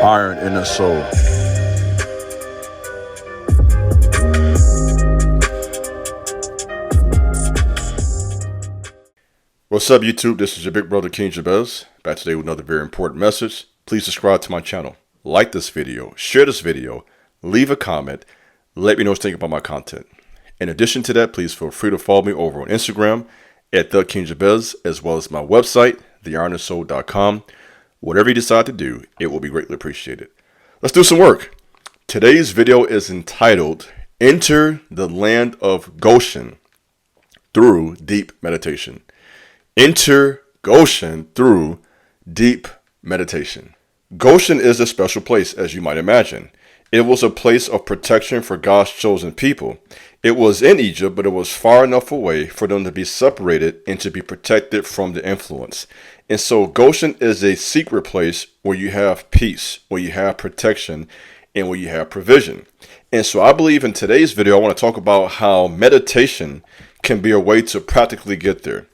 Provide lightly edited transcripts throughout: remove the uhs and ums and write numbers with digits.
iron in the soul. What's up, YouTube? This is your big brother King Jabez, back today with another very important message. Please subscribe to my channel, like this video, share this video, leave a comment, let me know what you think about my content. In addition to that, please feel free to follow me over on Instagram at @KingJabez, as well as my website, theironandsoul.com. Whatever you decide to do, it will be greatly appreciated. Let's do some work. Today's video is entitled, Enter the Land of Goshen Through Deep Meditation. Enter Goshen through deep meditation. Goshen is a special place, as you might imagine. It was a place of protection for God's chosen people. It was in Egypt, but it was far enough away for them to be separated and to be protected from the influence. And so Goshen is a secret place where you have peace, where you have protection, and where you have provision. And so I believe in today's video, I want to talk about how meditation can be a way to practically get there.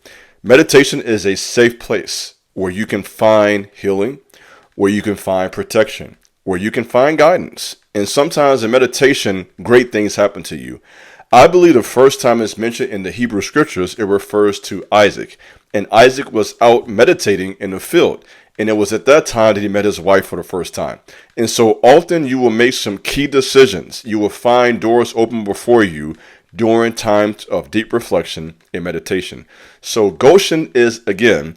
Meditation is a safe place where you can find healing, where you can find protection, where you can find guidance. And sometimes in meditation, great things happen to you. I believe the first time it's mentioned in the Hebrew scriptures, it refers to Isaac. And Isaac was out meditating in the field. And it was at that time that he met his wife for the first time. And so often you will make some key decisions. You will find doors open before you during times of deep reflection and meditation. So Goshen is, again,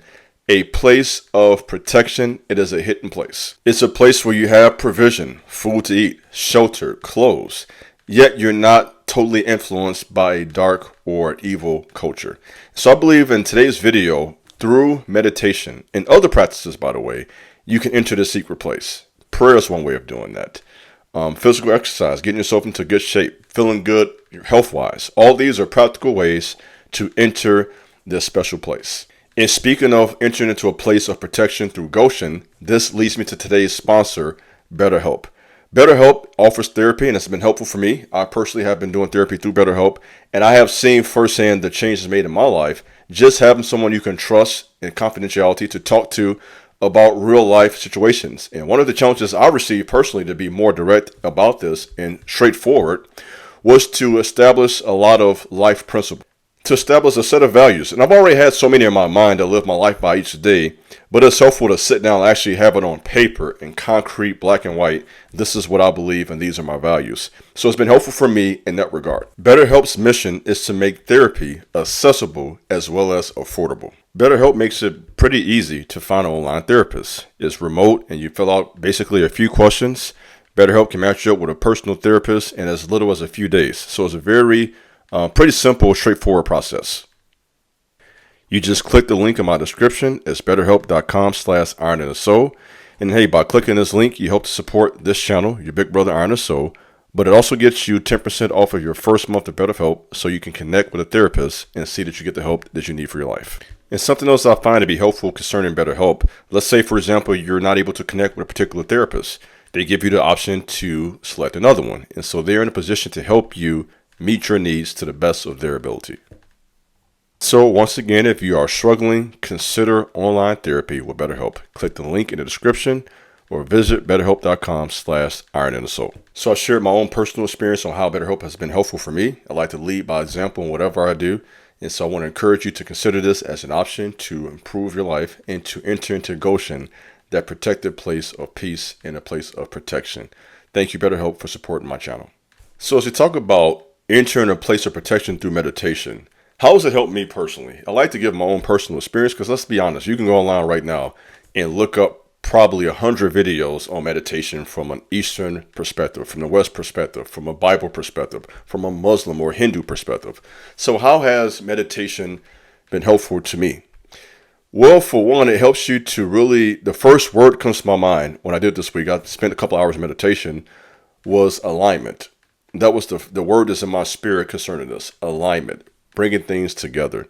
a place of protection. It is a hidden place. It's a place where you have provision, food to eat, shelter, clothes, yet you're not totally influenced by a dark or evil culture. So I believe in today's video, through meditation and other practices, by the way, you can enter the secret place. Prayer is one way of doing that. Physical exercise, getting yourself into good shape, feeling good health-wise. All these are practical ways to enter this special place. And speaking of entering into a place of protection through Goshen, this leads me to today's sponsor, BetterHelp. BetterHelp offers therapy, and it's been helpful for me. I personally have been doing therapy through BetterHelp, and I have seen firsthand the changes made in my life. Just having someone you can trust in confidentiality to talk to about real life situations. And one of the challenges I received personally, to be more direct about this and straightforward, was to establish a lot of life principles, to establish a set of values. And I've already had so many in my mind to live my life by each day, but it's helpful to sit down and actually have it on paper in concrete, black and white. This is what I believe and these are my values. So it's been helpful for me in that regard. BetterHelp's mission is to make therapy accessible as well as affordable. BetterHelp makes it pretty easy to find an online therapist. It's remote and you fill out basically a few questions. BetterHelp can match you up with a personal therapist in as little as a few days. So it's a very pretty simple, straightforward process. You just click the link in my description. It's betterhelp.com/ironandthesoul. And hey, by clicking this link, you help to support this channel, your big brother Iron and Soul. But it also gets you 10% off of your first month of BetterHelp, so you can connect with a therapist and see that you get the help that you need for your life. And something else I find to be helpful concerning BetterHelp, let's say, for example, you're not able to connect with a particular therapist. They give you the option to select another one. And so they're in a position to help you meet your needs to the best of their ability. So once again, if you are struggling, consider online therapy with BetterHelp. Click the link in the description or visit betterhelp.com/ironandthesoul. So I shared my own personal experience on how BetterHelp has been helpful for me. I like to lead by example in whatever I do. And so I want to encourage you to consider this as an option to improve your life and to enter into Goshen, that protected place of peace and a place of protection. Thank you, BetterHelp, for supporting my channel. So as we talk about entering a place of protection through meditation, how has it helped me personally? I like to give my own personal experience because let's be honest, you can go online right now and look up probably 100 videos on meditation from an Eastern perspective, from the West perspective, from a Bible perspective, from a Muslim or Hindu perspective. So how has meditation been helpful to me? Well, for one, it helps you to really, the first word comes to my mind when I did this week, I spent a couple hours in meditation, was alignment. That was the word that's in my spirit concerning this, alignment, bringing things together.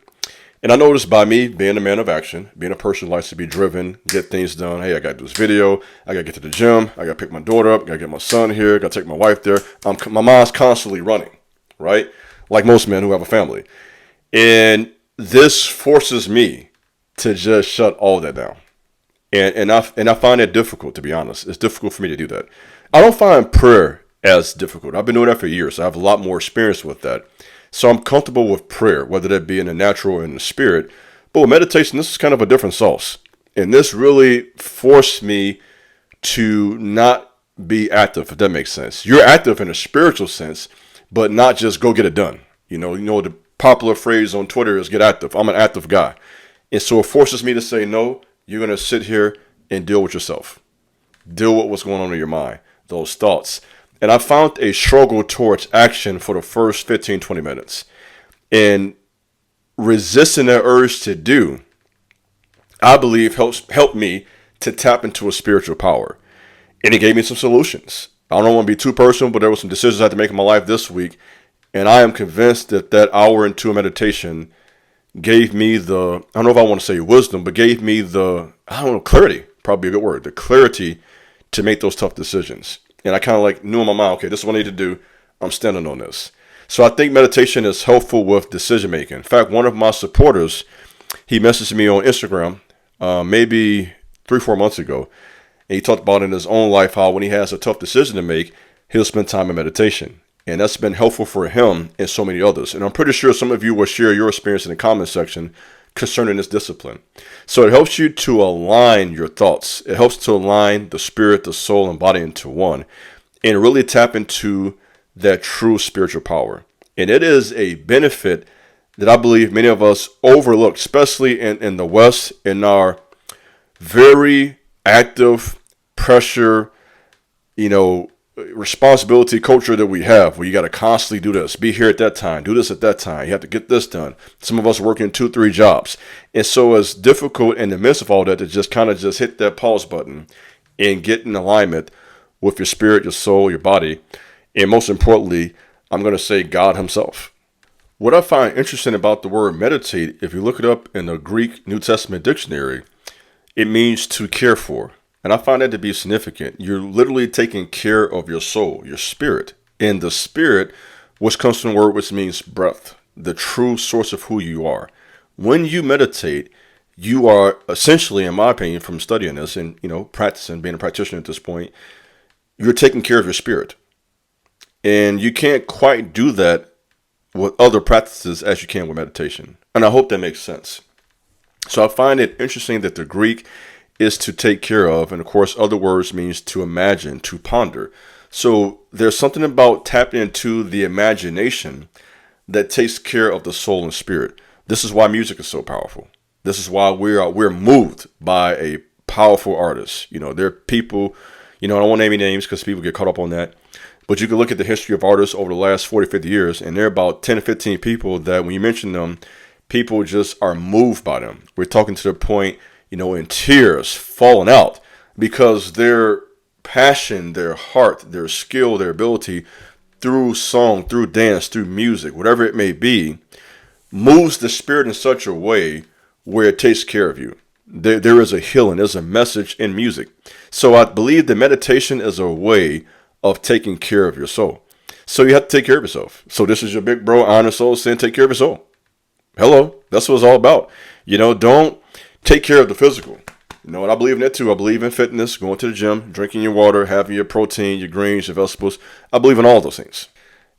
And I noticed by me being a man of action, being a person who likes to be driven, get things done. Hey, I got to do this video. I got to get to the gym. I got to pick my daughter up. I got to get my son here. I got to take my wife there. My mind's constantly running, right? Like most men who have a family. And this forces me to just shut all that down And I find it difficult, to be honest. It's difficult for me to do that. I don't find prayer as difficult. I've been doing that for years. So I have a lot more experience with that. So I'm comfortable with prayer, whether that be in the natural or in the spirit. But with meditation, this is kind of a different sauce. And this really forced me to not be active, if that makes sense. You're active in a spiritual sense, but not just go get it done. The popular phrase on Twitter is get active. I'm an active guy. And so it forces me to say, no, you're going to sit here and deal with yourself. Deal with what's going on in your mind, those thoughts. And I found a struggle towards action for the first 15, 20 minutes. And resisting that urge to do, I believe helped me to tap into a spiritual power. And it gave me some solutions. I don't want to be too personal, but there were some decisions I had to make in my life this week. And I am convinced that hour into a meditation gave me I don't know if I want to say wisdom, but gave me clarity, probably a good word, the clarity to make those tough decisions. And I kind of knew in my mind, okay, this is what I need to do. I'm standing on this. So I think meditation is helpful with decision making. In fact, one of my supporters, he messaged me on Instagram maybe 3-4 months ago. And he talked about in his own life how when he has a tough decision to make, he'll spend time in meditation. And that's been helpful for him and so many others. And I'm pretty sure some of you will share your experience in the comment section concerning this discipline. So it helps you to align your thoughts. It helps to align the spirit, the soul, and body into one and really tap into that true spiritual power. And it is a benefit that I believe many of us overlook, especially in the West, in our very active pressure, responsibility culture that we have, where you got to constantly do this, be here at that time, do this at that time, you have to get this done. Some of us working 2-3 jobs. And so it's difficult in the midst of all that to just kind of just hit that pause button and get in alignment with your spirit, your soul, your body, and most importantly, I'm going to say God himself. What I find interesting about the word meditate, if you look it up in the Greek New Testament dictionary, it means to care for. And I find that to be significant. You're literally taking care of your soul, your spirit. And the spirit, which comes from the word which means breath, the true source of who you are. When you meditate, you are essentially, in my opinion, from studying this and, practicing, being a practitioner at this point, you're taking care of your spirit. And you can't quite do that with other practices as you can with meditation. And I hope that makes sense. So I find it interesting that the Greek is to take care of, and of course other words means to imagine, to ponder. So there's something about tapping into the imagination that takes care of the soul and spirit. This is why music is so powerful. This is why we're moved by a powerful artist. There are people, I don't want to name any names because people get caught up on that. But you can look at the history of artists over the last 40, 50 years, and there are about 10 to 15 people that when you mention them, people just are moved by them. We're talking to the point, in tears, falling out, because their passion, their heart, their skill, their ability through song, through dance, through music, whatever it may be, moves the spirit in such a way where it takes care of you. There is a healing, there's a message in music. So I believe that meditation is a way of taking care of your soul. So you have to take care of yourself. So this is your big bro, Honest Soul, saying take care of your soul. Hello, that's what it's all about. Don't take care of the physical. And I believe in that too. I believe in fitness, going to the gym, drinking your water, having your protein, your greens, your vegetables. I believe in all those things.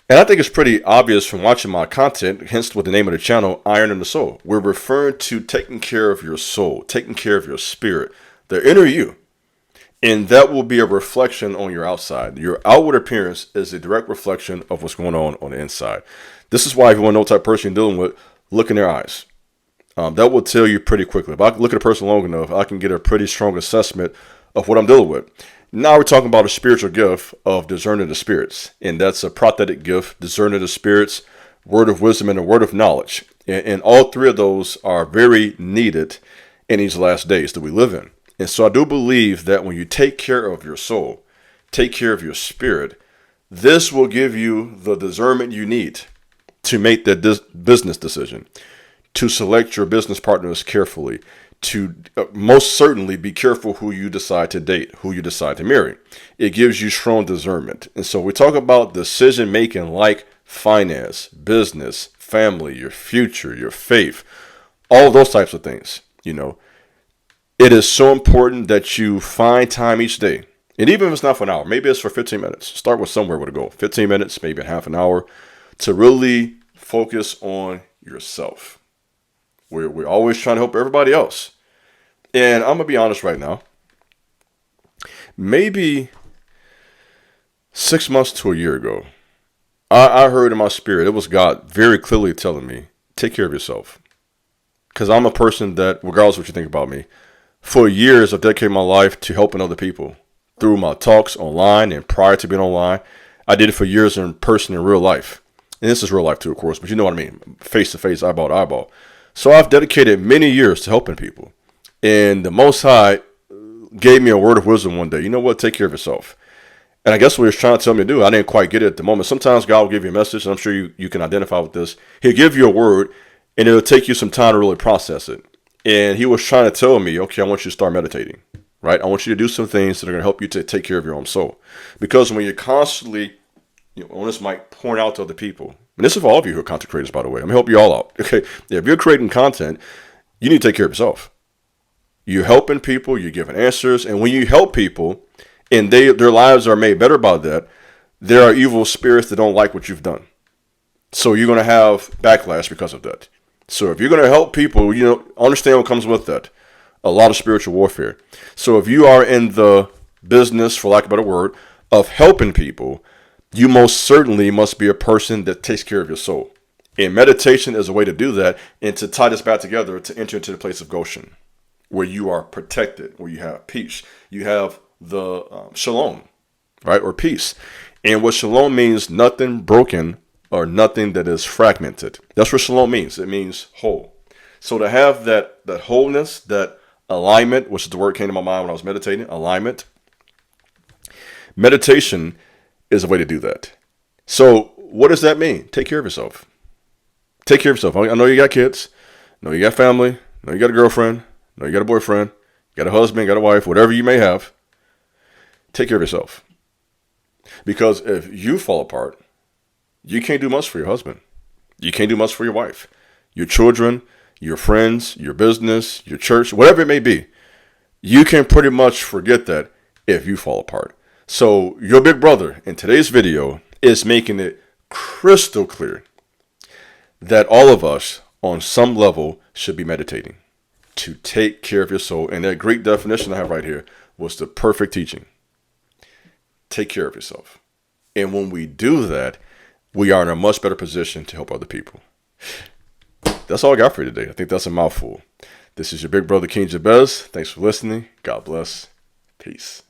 And I think it's pretty obvious from watching my content, hence with the name of the channel, Iron in the Soul. We're referring to taking care of your soul, taking care of your spirit, the inner you. And that will be a reflection on your outside. Your outward appearance is a direct reflection of what's going on the inside. This is why if you want to know what type of person you're dealing with, look in their eyes. That will tell you pretty quickly. If I look at a person long enough, I can get a pretty strong assessment of what I'm dealing with. Now we're talking about a spiritual gift of discerning the spirits. And that's a prophetic gift, discerning the spirits, word of wisdom, and a word of knowledge. And all three of those are very needed in these last days that we live in. And so I do believe that when you take care of your soul, take care of your spirit, this will give you the discernment you need to make that business decision, to select your business partners carefully, to most certainly be careful who you decide to date, who you decide to marry. It gives you strong discernment. And so we talk about decision making like finance, business, family, your future, your faith, all those types of things. It is so important that you find time each day. And even if it's not for an hour, maybe it's for 15 minutes. Start with somewhere with a goal. 15 minutes, maybe half an hour, to really focus on yourself. We're always trying to help everybody else. And I'm going to be honest right now. Maybe 6 months to a year ago, I heard in my spirit, it was God very clearly telling me, take care of yourself. Because I'm a person that, regardless of what you think about me, for years I've dedicated my life to helping other people through my talks online and prior to being online. I did it for years in person in real life. And this is real life too, of course, but you know what I mean. Face to face, eyeball to eyeball. So I've dedicated many years to helping people. And the Most High gave me a word of wisdom one day. You know what? Take care of yourself. And I guess what he was trying to tell me to do, I didn't quite get it at the moment. Sometimes God will give you a message, and I'm sure you can identify with this. He'll give you a word, and it'll take you some time to really process it. And he was trying to tell me, okay, I want you to start meditating, right? I want you to do some things that are going to help you to take care of your own soul. Because when you're constantly, on this mic, pouring out to other people, and this is for all of you who are content creators, by the way. I'm going to help you all out, okay? If you're creating content, you need to take care of yourself. You're helping people, you're giving answers, and when you help people, and their lives are made better by that, there are evil spirits that don't like what you've done. So you're going to have backlash because of that. So if you're going to help people, understand what comes with that. A lot of spiritual warfare. So if you are in the business, for lack of a better word, of helping people, you most certainly must be a person that takes care of your soul. And meditation is a way to do that, and to tie this back together, to enter into the place of Goshen, where you are protected, where you have peace. You have the shalom, right, or peace. And what shalom means, nothing broken or nothing that is fragmented. That's what shalom means. It means whole. So to have that wholeness, that alignment, which is the word that came to my mind when I was meditating, alignment. Meditation is a way to do that. So what does that mean? Take care of yourself. Take care of yourself. I know you got kids. I know you got family. I know you got a girlfriend. I know you got a boyfriend. You got a husband, got a wife, whatever you may have. Take care of yourself. Because if you fall apart, you can't do much for your husband. You can't do much for your wife, your children, your friends, your business, your church, whatever it may be. You can pretty much forget that if you fall apart. So your big brother in today's video is making it crystal clear that all of us on some level should be meditating to take care of your soul. And that Greek definition I have right here was the perfect teaching. Take care of yourself. And when we do that, we are in a much better position to help other people. That's all I got for you today. I think that's a mouthful. This is your big brother, King Jabez. Thanks for listening. God bless. Peace.